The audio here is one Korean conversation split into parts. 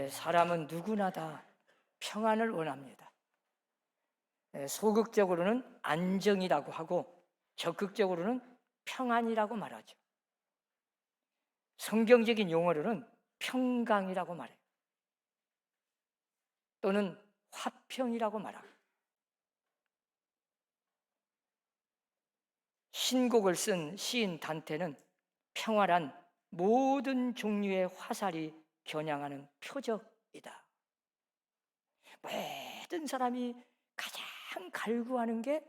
사람은 누구나 다 평안을 원합니다. 소극적으로는 안정이라고 하고 적극적으로는 평안이라고 말하죠. 성경적인 용어로는 평강이라고 말해요. 또는 화평이라고 말합니다. 신곡을 쓴 시인 단테는 평화란 모든 종류의 화살이 겨냥하는 표적이다. 모든 사람이 가장 갈구하는 게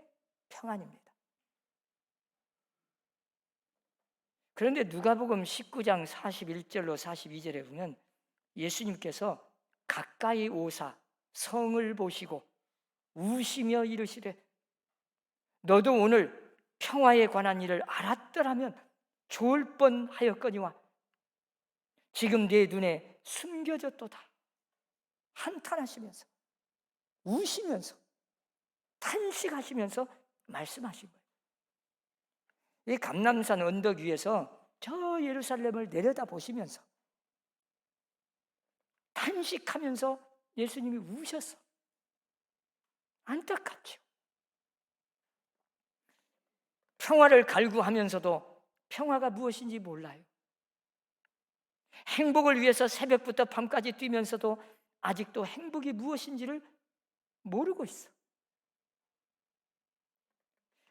평안입니다. 그런데 누가복음 19장 41절로 42절에 보면 예수님께서 가까이 오사 성을 보시고 우시며 이르시되 너도 오늘 평화에 관한 일을 알았더라면 좋을 뻔하였거니와 지금 내 눈에 숨겨졌도다. 한탄하시면서 우시면서 탄식하시면서 말씀하신 거예요. 이 감람산 언덕 위에서 저 예루살렘을 내려다 보시면서 탄식하면서 예수님이 우셨어. 안타깝죠. 평화를 갈구하면서도 평화가 무엇인지 몰라요. 행복을 위해서 새벽부터 밤까지 뛰면서도 아직도 행복이 무엇인지를 모르고 있어.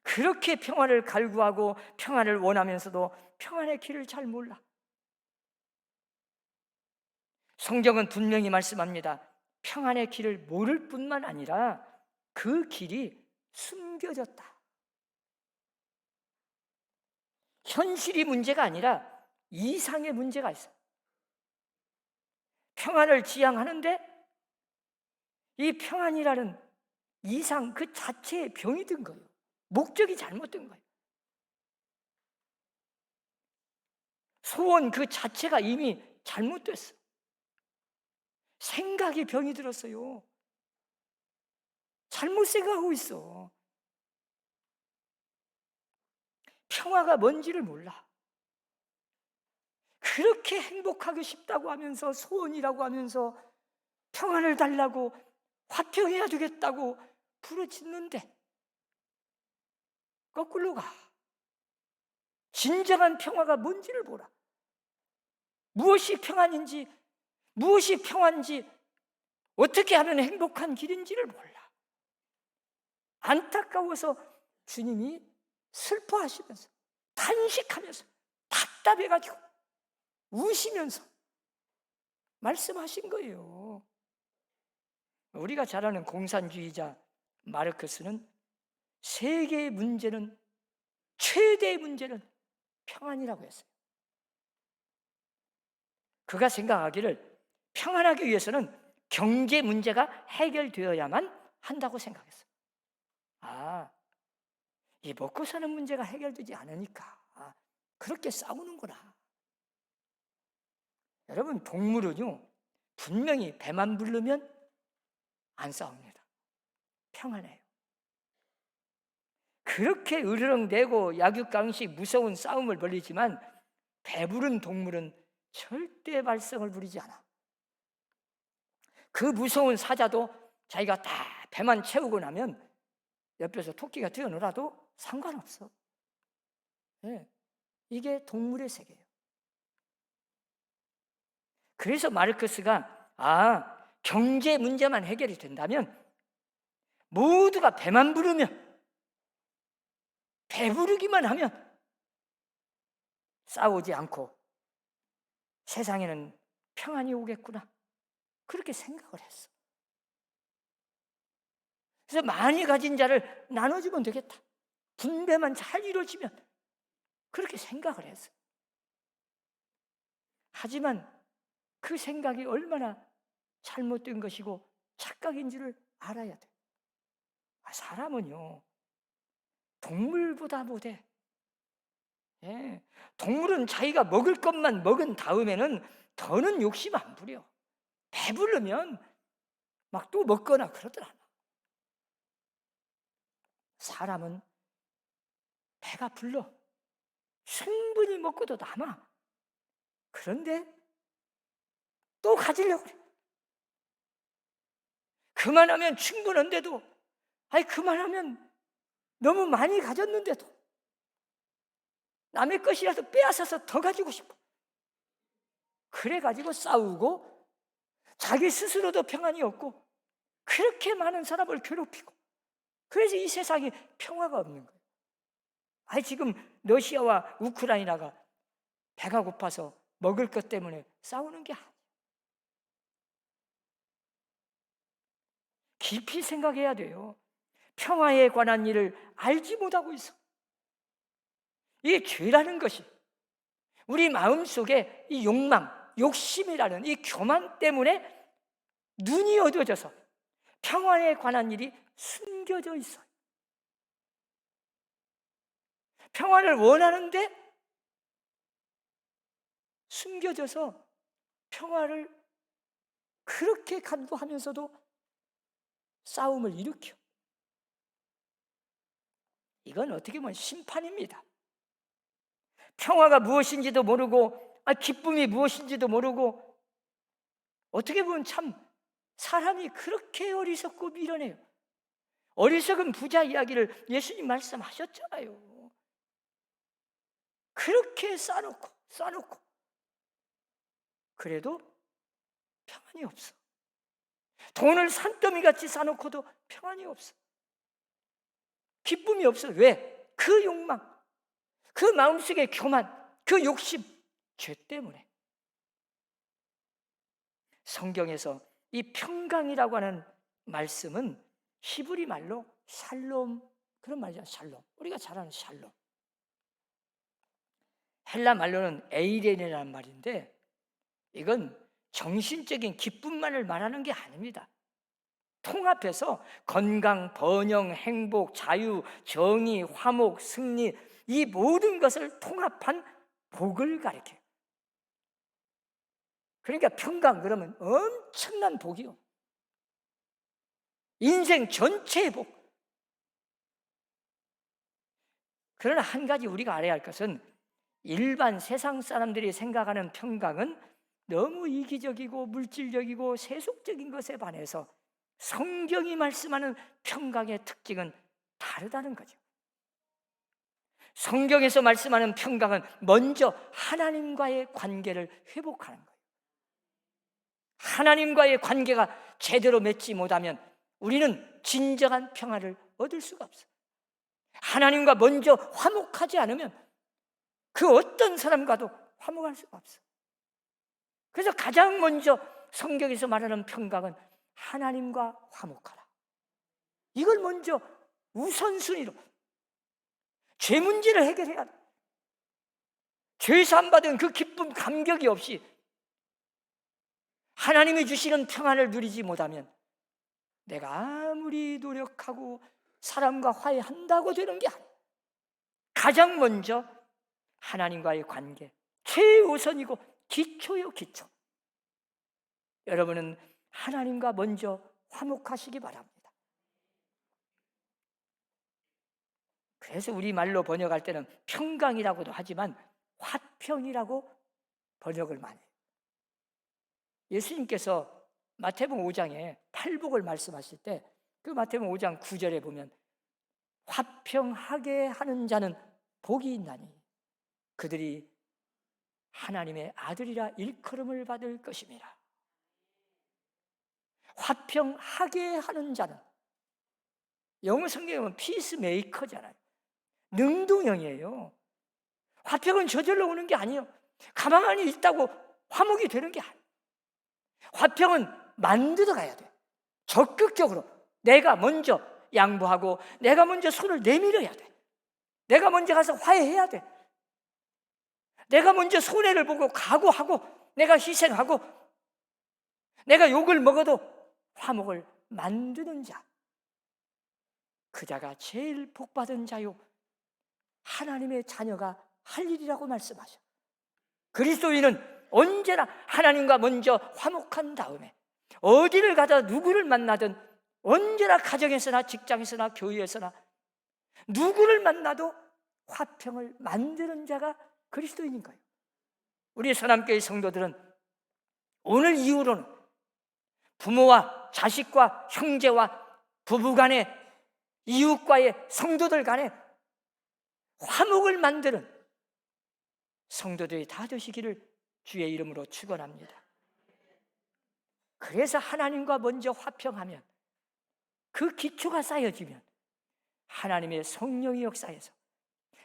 그렇게 평화를 갈구하고 평화를 원하면서도 평안의 길을 잘 몰라. 성경은 분명히 말씀합니다. 평안의 길을 모를 뿐만 아니라 그 길이 숨겨졌다. 현실이 문제가 아니라 이상의 문제가 있어. 평안을 지향하는데 이 평안이라는 이상 그 자체에 병이 든 거예요. 목적이 잘못된 거예요. 소원 그 자체가 이미 잘못됐어. 생각이 병이 들었어요. 잘못 생각하고 있어. 평화가 뭔지를 몰라. 그렇게 행복하고 싶다고 하면서 소원이라고 하면서 평안을 달라고 화평해야 되겠다고 부르짖는데 거꾸로 가. 진정한 평화가 뭔지를 보라. 무엇이 평안인지, 무엇이 평안인지, 어떻게 하면 행복한 길인지를 몰라. 안타까워서 주님이 슬퍼하시면서 탄식하면서 답답해가지고 우시면서 말씀하신 거예요. 우리가 잘 아는 공산주의자 마르크스는 세계의 문제는, 최대의 문제는 평안이라고 했어요. 그가 생각하기를 평안하기 위해서는 경제 문제가 해결되어야만 한다고 생각했어요. 이 먹고 사는 문제가 해결되지 않으니까 그렇게 싸우는구나. 여러분, 동물은요 분명히 배만 부르면 안 싸웁니다. 평안해요. 그렇게 으르렁대고 약육강식 무서운 싸움을 벌이지만 배부른 동물은 절대 발성을 부리지 않아. 그 무서운 사자도 자기가 다 배만 채우고 나면 옆에서 토끼가 뛰어놀아도 상관없어. 네, 이게 동물의 세계예요. 그래서 마르크스가 경제 문제만 해결이 된다면 모두가 배만 부르면, 배부르기만 하면 싸우지 않고 세상에는 평안이 오겠구나, 그렇게 생각을 했어. 그래서 많이 가진 자를 나눠주면 되겠다, 분배만 잘 이루어지면, 그렇게 생각을 했어. 하지만 그 생각이 얼마나 잘못된 것이고 착각인지를 알아야 돼. 사람은요 동물보다 못해. 동물은 자기가 먹을 것만 먹은 다음에는 더는 욕심 안 부려. 배부르면 막 또 먹거나 그러더라. 사람은 배가 불러 충분히 먹고도 남아. 그런데 또 가지려고 그래. 그만하면 충분한데도, 아니 그만하면 너무 많이 가졌는데도 남의 것이라도 빼앗아서 더 가지고 싶어. 그래가지고 싸우고 자기 스스로도 평안이 없고 그렇게 많은 사람을 괴롭히고, 그래서 이 세상에 평화가 없는 거예요. 아니 지금 러시아와 우크라이나가 배가 고파서 먹을 것 때문에 싸우는 게 아니에요. 깊이 생각해야 돼요. 평화에 관한 일을 알지 못하고 있어. 이 죄라는 것이 우리 마음속에 이 욕망, 욕심이라는 이 교만 때문에 눈이 어두워져서 평화에 관한 일이 숨겨져 있어요. 평화를 원하는데 숨겨져서 평화를 그렇게 간구하면서도 싸움을 일으켜. 이건 어떻게 보면 심판입니다. 평화가 무엇인지도 모르고, 기쁨이 무엇인지도 모르고, 어떻게 보면 참 사람이 그렇게 어리석고 미련해요. 어리석은 부자 이야기를 예수님 말씀하셨잖아요. 그렇게 싸놓고 그래도 평안이 없어. 돈을 산더미같이 싸놓고도 평안이 없어. 기쁨이 없어. 왜? 그 욕망, 그 마음속의 교만, 그 욕심, 죄 때문에. 성경에서 이 평강이라고 하는 말씀은 히브리 말로 샬롬, 그런 말이잖아요. 샬롬. 우리가 잘 아는 샬롬. 헬라 말로는 에이렌이라는 말인데, 이건 정신적인 기쁨만을 말하는 게 아닙니다. 통합해서 건강, 번영, 행복, 자유, 정의, 화목, 승리, 이 모든 것을 통합한 복을 가리켜요. 그러니까 평강 그러면 엄청난 복이요. 인생 전체의 복. 그러나 한 가지 우리가 알아야 할 것은, 일반 세상 사람들이 생각하는 평강은 너무 이기적이고 물질적이고 세속적인 것에 반해서 성경이 말씀하는 평강의 특징은 다르다는 거죠. 성경에서 말씀하는 평강은 먼저 하나님과의 관계를 회복하는 거예요. 하나님과의 관계가 제대로 맺지 못하면 우리는 진정한 평화를 얻을 수가 없어요. 하나님과 먼저 화목하지 않으면 그 어떤 사람과도 화목할 수가 없어요. 그래서 가장 먼저 성경에서 말하는 평강은 하나님과 화목하라. 이걸 먼저 우선순위로, 죄 문제를 해결해야 돼. 죄 사함받은 그 기쁨, 감격이 없이 하나님이 주시는 평안을 누리지 못하면 내가 아무리 노력하고 사람과 화해한다고 되는 게 아니야. 가장 먼저 하나님과의 관계, 최우선이고 기초요, 기초. 여러분은 하나님과 먼저 화목하시기 바랍니다. 그래서 우리 말로 번역할 때는 평강이라고도 하지만 화평이라고 번역을 많이 해요. 예수님께서 마태복음 5장에 팔복을 말씀하실 때 그 마태복음 5장 9절에 보면 화평하게 하는 자는 복이 있나니 그들이 하나님의 아들이라 일컬음을 받을 것임이라. 화평하게 하는 자는, 영어 성경에 보면 피스메이커잖아요. 능동형이에요. 화평은 저절로 오는 게 아니에요. 가만히 있다고 화목이 되는 게 아니에요. 화평은 만들어 가야 돼. 적극적으로 내가 먼저 양보하고 내가 먼저 손을 내밀어야 돼. 내가 먼저 가서 화해해야 돼. 내가 먼저 손해를 보고 각오하고 내가 희생하고 내가 욕을 먹어도 화목을 만드는 자, 그 자가 제일 복받은 자요 하나님의 자녀가 할 일이라고 말씀하셔. 그리스도인은 언제나 하나님과 먼저 화목한 다음에 어디를 가다 누구를 만나든 언제나 가정에서나 직장에서나 교회에서나 누구를 만나도 화평을 만드는 자가 그리스도인인 거예요. 우리 선함교회 성도들은 오늘 이후로는 부모와 자식과 형제와 부부 간에, 이웃과의, 성도들 간에 화목을 만드는 성도들이 다 되시기를 주의 이름으로 축원합니다. 그래서 하나님과 먼저 화평하면, 그 기초가 쌓여지면 하나님의 성령이 역사해서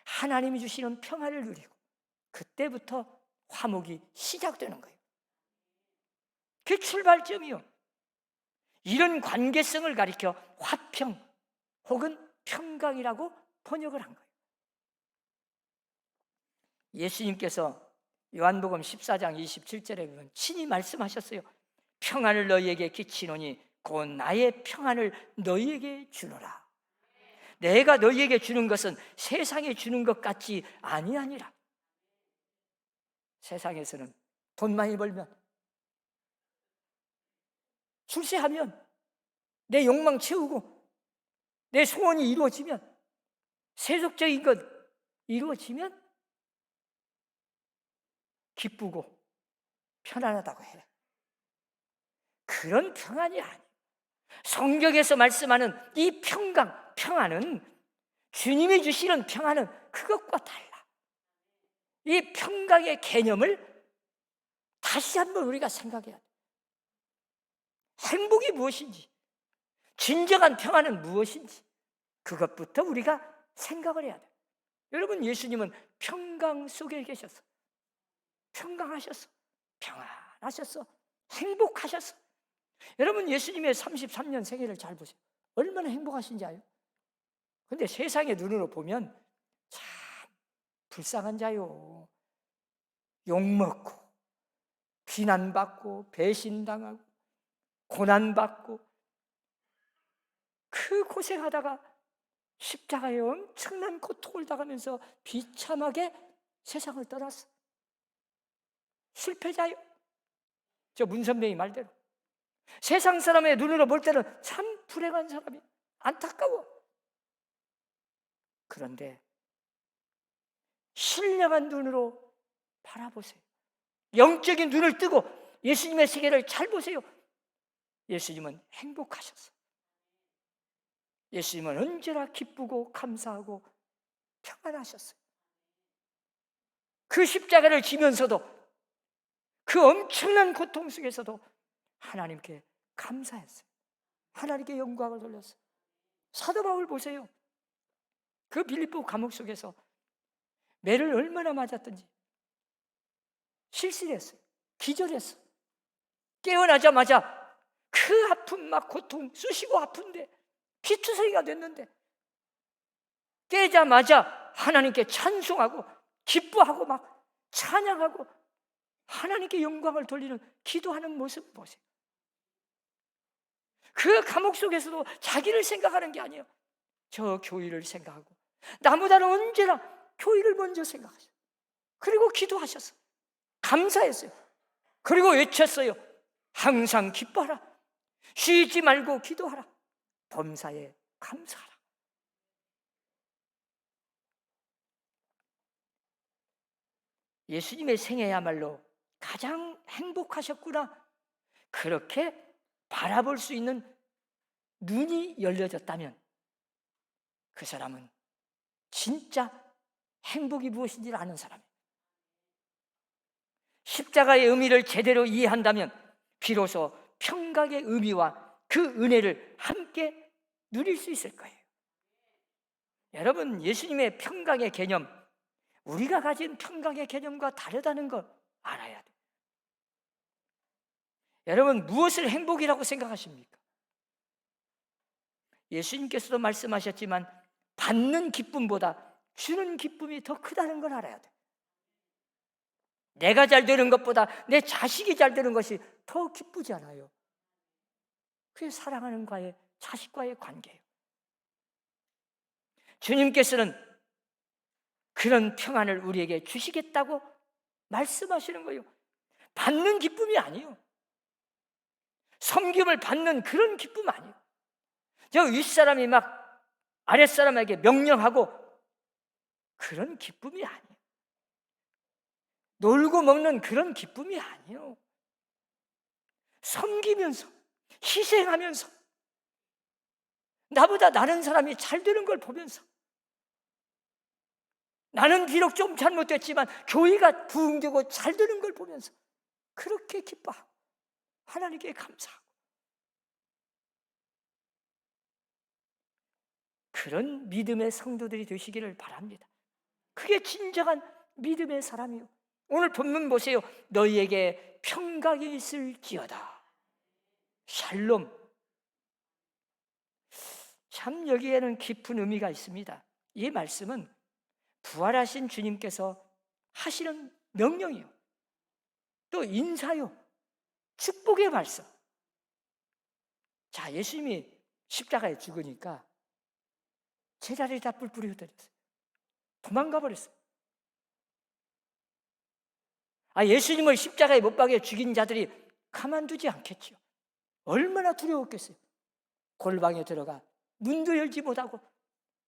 하나님이 주시는 평화를 누리고, 그때부터 화목이 시작되는 거예요. 그게 출발점이요. 이런 관계성을 가리켜 화평 혹은 평강이라고 번역을 한 거예요. 예수님께서 요한복음 14장 27절에 보면 친히 말씀하셨어요. 평안을 너희에게 끼치노니 곧 나의 평안을 너희에게 주노라. 내가 너희에게 주는 것은 세상에 주는 것 같지 아니하니라. 세상에서는 돈 많이 벌면, 출세하면, 내 욕망 채우고 내 소원이 이루어지면, 세속적인 것 이루어지면 기쁘고 편안하다고 해. 그런 평안이 아니에요. 성경에서 말씀하는 이 평강, 평안은, 주님이 주시는 평안은 그것과 달라. 이 평강의 개념을 다시 한번 우리가 생각해야 돼. 행복이 무엇인지, 진정한 평안은 무엇인지, 그것부터 우리가 생각을 해야 돼. 여러분, 예수님은 평강 속에 계셨어. 평강하셨어. 평안하셨어. 행복하셨어. 여러분, 예수님의 33년 생애를 잘 보세요. 얼마나 행복하신지 아요? 근데 세상의 눈으로 보면 참 불쌍한 자요. 욕먹고, 비난받고, 배신당하고, 고난받고, 그 고생하다가 십자가에 엄청난 고통을 당하면서 비참하게 세상을 떠났어. 실패자요. 저 문선명이 말대로 세상 사람의 눈으로 볼 때는 참 불행한 사람이, 안타까워. 그런데 신령한 눈으로 바라보세요. 영적인 눈을 뜨고 예수님의 세계를 잘 보세요. 예수님은 행복하셨어요. 예수님은 언제나 기쁘고 감사하고 평안하셨어요. 그 십자가를 지면서도, 그 엄청난 고통 속에서도 하나님께 감사했어요. 하나님께 영광을 돌렸어요. 사도 바울 보세요. 그 빌립보 감옥 속에서 매를 얼마나 맞았던지 실실했어요. 기절했어. 깨어나자마자 그 아픔, 막 고통, 쑤시고 아픈데, 피투성이가 됐는데, 깨자마자 하나님께 찬송하고 기뻐하고 막 찬양하고 하나님께 영광을 돌리는, 기도하는 모습 보세요. 그 감옥 속에서도 자기를 생각하는 게 아니에요. 저 교회를 생각하고, 나보다는 언제나 교회를 먼저 생각하셨어요. 그리고 기도하셨어요. 감사했어요. 그리고 외쳤어요. 항상 기뻐하라. 쉬지 말고 기도하라. 범사에 감사하라. 예수님의 생애야말로 가장 행복하셨구나, 그렇게 바라볼 수 있는 눈이 열려졌다면 그 사람은 진짜 행복이 무엇인지를 아는 사람이에요. 십자가의 의미를 제대로 이해한다면 비로소 평강의 의미와 그 은혜를 함께 누릴 수 있을 거예요. 여러분, 예수님의 평강의 개념, 우리가 가진 평강의 개념과 다르다는 걸 알아야 돼요. 여러분, 무엇을 행복이라고 생각하십니까? 예수님께서도 말씀하셨지만 받는 기쁨보다 주는 기쁨이 더 크다는 걸 알아야 돼요. 내가 잘 되는 것보다 내 자식이 잘 되는 것이 더 기쁘지 않아요. 그게 사랑하는 과의, 자식과의 관계예요. 주님께서는 그런 평안을 우리에게 주시겠다고 말씀하시는 거예요. 받는 기쁨이 아니에요. 섬김을 받는 그런 기쁨 아니에요. 저 윗사람이 막 아랫사람에게 명령하고 그런 기쁨이 아니에요. 놀고 먹는 그런 기쁨이 아니에요. 섬기면서 희생하면서 나보다 나른 사람이 잘 되는 걸 보면서 나는 비록 좀 잘못됐지만 교회가 부흥되고 잘 되는 걸 보면서 그렇게 기뻐하고 하나님께 감사하고 그런 믿음의 성도들이 되시기를 바랍니다. 그게 진정한 믿음의 사람이요. 오늘 본문 보세요. 너희에게 평강이 있을지어다. 샬롬. 참 여기에는 깊은 의미가 있습니다. 이 말씀은 부활하신 주님께서 하시는 명령이요, 또 인사요, 축복의 말씀. 자, 예수님이 십자가에 죽으니까 제자들이 다 뿔뿔이 흩어졌어요. 도망가 버렸어요. 예수님을 십자가에 못 박여 죽인 자들이 가만두지 않겠죠. 얼마나 두려웠겠어요. 골방에 들어가 문도 열지 못하고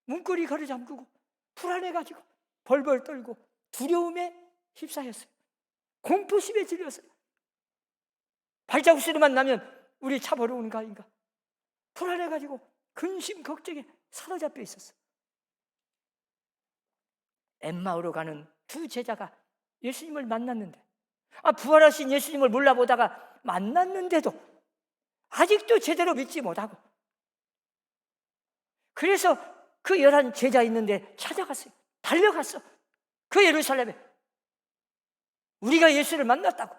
문고리 걸어 잠그고 불안해가지고 벌벌 떨고 두려움에 휩싸였어요. 공포심에 질렸어요. 발자국 소리만 나면 우리 차 보러 오는 거 아닌가? 불안해가지고 근심 걱정에 사로잡혀 있었어요. 엠마오로 가는 두 제자가 예수님을 만났는데, 부활하신 예수님을 몰라보다가 만났는데도 아직도 제대로 믿지 못하고, 그래서 그 11 제자 있는데 찾아갔어요. 달려갔어. 그 예루살렘에 우리가 예수를 만났다고.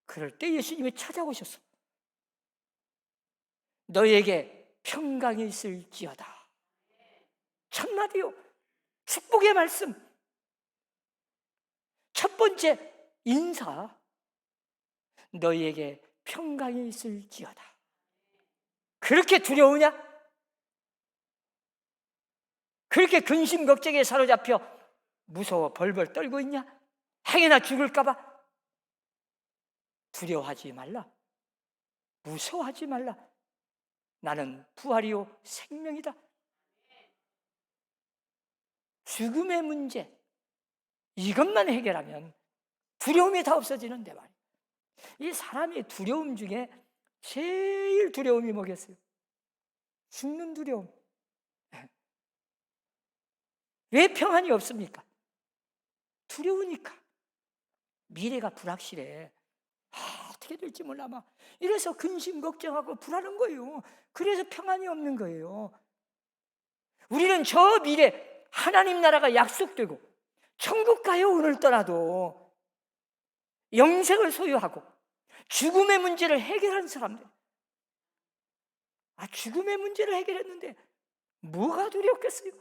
그럴 때 예수님이 찾아오셨어. 너희에게 평강이 있을지어다. 첫마디요, 축복의 말씀. 첫 번째 인사, 너희에게 평강이 있을지어다. 그렇게 두려우냐? 그렇게 근심 걱정에 사로잡혀 무서워 벌벌 떨고 있냐? 행여나 죽을까 봐? 두려워하지 말라. 무서워하지 말라. 나는 부활이요 생명이다. 죽음의 문제, 이것만 해결하면 두려움이 다 없어지는데 말이에요. 이 사람의 두려움 중에 제일 두려움이 뭐겠어요? 죽는 두려움. 왜 평안이 없습니까? 두려우니까. 미래가 불확실해. 어떻게 될지 몰라 막 이래서 근심 걱정하고 불안한 거예요. 그래서 평안이 없는 거예요. 우리는 저 미래 하나님 나라가 약속되고 천국 가요 오늘 떠나도 영생을 소유하고 죽음의 문제를 해결한 사람들. 죽음의 문제를 해결했는데 뭐가 두렵겠어요?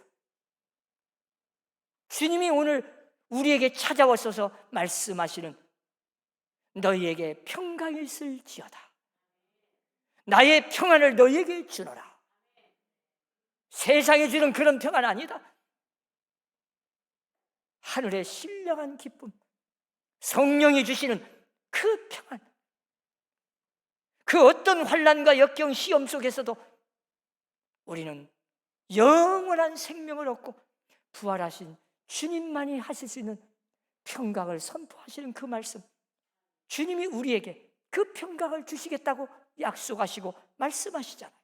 주님이 오늘 우리에게 찾아와서 말씀하시는 너희에게 평강이 있을지어다. 나의 평안을 너희에게 주노라. 세상에 주는 그런 평안 아니다. 하늘의 신령한 기쁨, 성령이 주시는 그 평안, 그 어떤 환난과 역경 시험 속에서도 우리는 영원한 생명을 얻고 부활하신 주님만이 하실 수 있는 평강을 선포하시는 그 말씀, 주님이 우리에게 그 평강을 주시겠다고 약속하시고 말씀하시잖아요.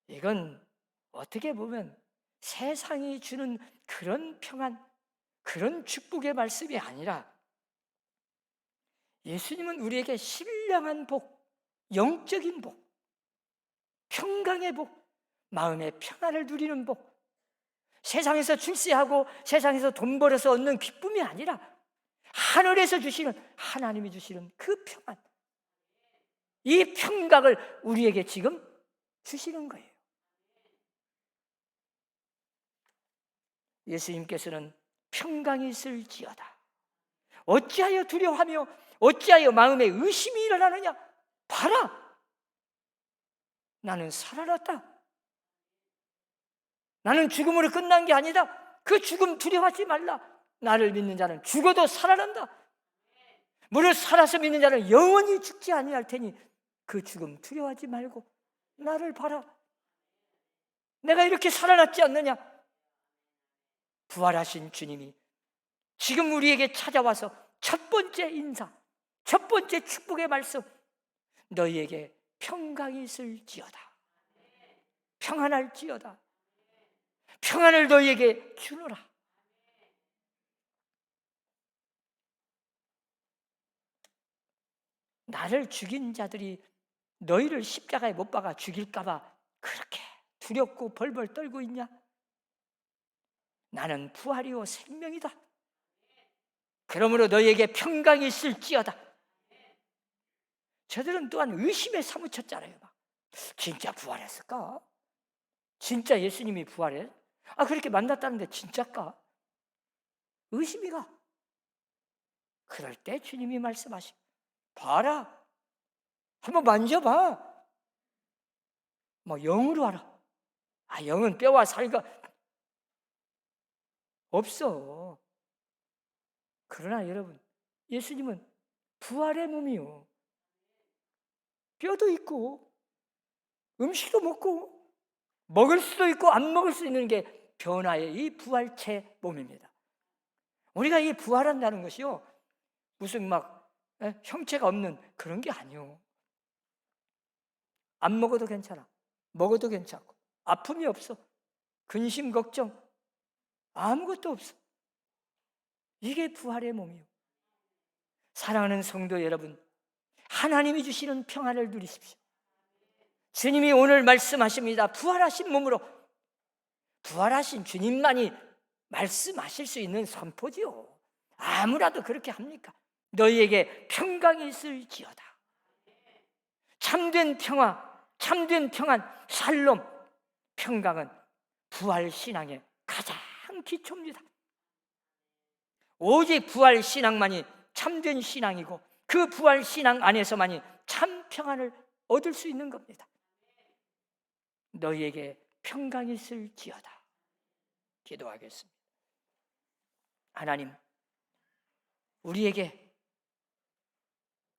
이건 어떻게 보면 세상이 주는 그런 평안, 그런 축복의 말씀이 아니라 예수님은 우리에게 신령한 복, 영적인 복, 평강의 복, 마음의 평안을 누리는 복, 세상에서 출세하고 세상에서 돈 벌어서 얻는 기쁨이 아니라 하늘에서 주시는, 하나님이 주시는 그 평안, 이 평강을 우리에게 지금 주시는 거예요. 예수님께서는 평강이 있을지어다. 어찌하여 두려워하며 어찌하여 마음에 의심이 일어나느냐? 봐라, 나는 살아났다. 나는 죽음으로 끝난 게 아니다. 그 죽음 두려워하지 말라. 나를 믿는 자는 죽어도 살아난다. 무릇 살아서 믿는 자는 영원히 죽지 아니할 테니 그 죽음 두려워하지 말고 나를 봐라. 내가 이렇게 살아났지 않느냐? 부활하신 주님이 지금 우리에게 찾아와서 첫 번째 인사, 첫 번째 축복의 말씀, 너희에게 평강이 있을지어다. 평안할지어다. 평안을 너희에게 주노라. 나를 죽인 자들이 너희를 십자가에 못 박아 죽일까 봐 그렇게 두렵고 벌벌 떨고 있냐? 나는 부활이요 생명이다. 그러므로 너희에게 평강이 있을지어다. 저들은 또한 의심에 사무쳤잖아요. 진짜 부활했을까? 진짜 예수님이 부활해? 그렇게 만났다는데 진짜일까? 의심이 가. 그럴 때 주님이 말씀하시고, 봐라, 한번 만져봐. 영으로 알아. 영은 뼈와 살과 없어. 그러나 여러분, 예수님은 부활의 몸이요, 뼈도 있고 음식도 먹고 먹을 수도 있고 안 먹을 수 있는 게 변화의 이 부활체 몸입니다. 우리가 이 부활한다는 것이요, 무슨 형체가 없는 그런 게 아니요. 안 먹어도 괜찮아. 먹어도 괜찮고 아픔이 없어. 근심 걱정 아무것도 없어. 이게 부활의 몸이요. 사랑하는 성도 여러분, 하나님이 주시는 평안을 누리십시오. 주님이 오늘 말씀하십니다. 부활하신 몸으로, 부활하신 주님만이 말씀하실 수 있는 선포지요. 아무라도 그렇게 합니까? 너희에게 평강이 있을지어다. 참된 평화, 참된 평안, 샬롬, 평강은 부활신앙의 가장 기초입니다. 오직 부활신앙만이 참된 신앙이고 그 부활신앙 안에서만이 참 평안을 얻을 수 있는 겁니다. 너희에게 평강이 있을지어다. 기도하겠습니다. 하나님, 우리에게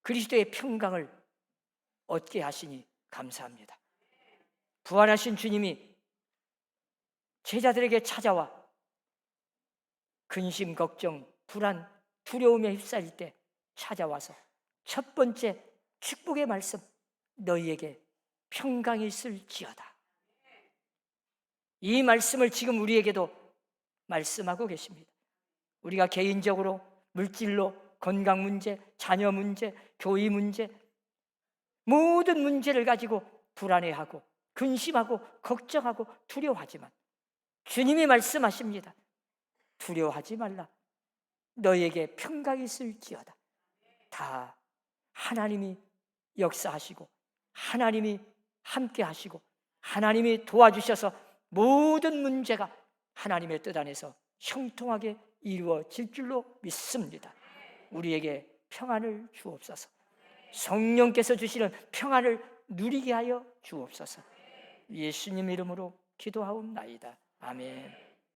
그리스도의 평강을 얻게 하시니 감사합니다. 부활하신 주님이 제자들에게 찾아와 근심, 걱정, 불안, 두려움에 휩싸일 때 찾아와서 첫 번째 축복의 말씀, 너희에게 평강이 있을지어다. 이 말씀을 지금 우리에게도 말씀하고 계십니다. 우리가 개인적으로 물질로, 건강 문제, 자녀 문제, 교회 문제, 모든 문제를 가지고 불안해하고 근심하고 걱정하고 두려워하지만 주님이 말씀하십니다. 두려워하지 말라. 너희에게 평강이 있을지어다. 다 하나님이 역사하시고 하나님이 함께 하시고 하나님이 도와주셔서 모든 문제가 하나님의 뜻 안에서 형통하게 이루어질 줄로 믿습니다. 우리에게 평안을 주옵소서. 성령께서 주시는 평안을 누리게 하여 주옵소서. 예수님 이름으로 기도하옵나이다. 아멘.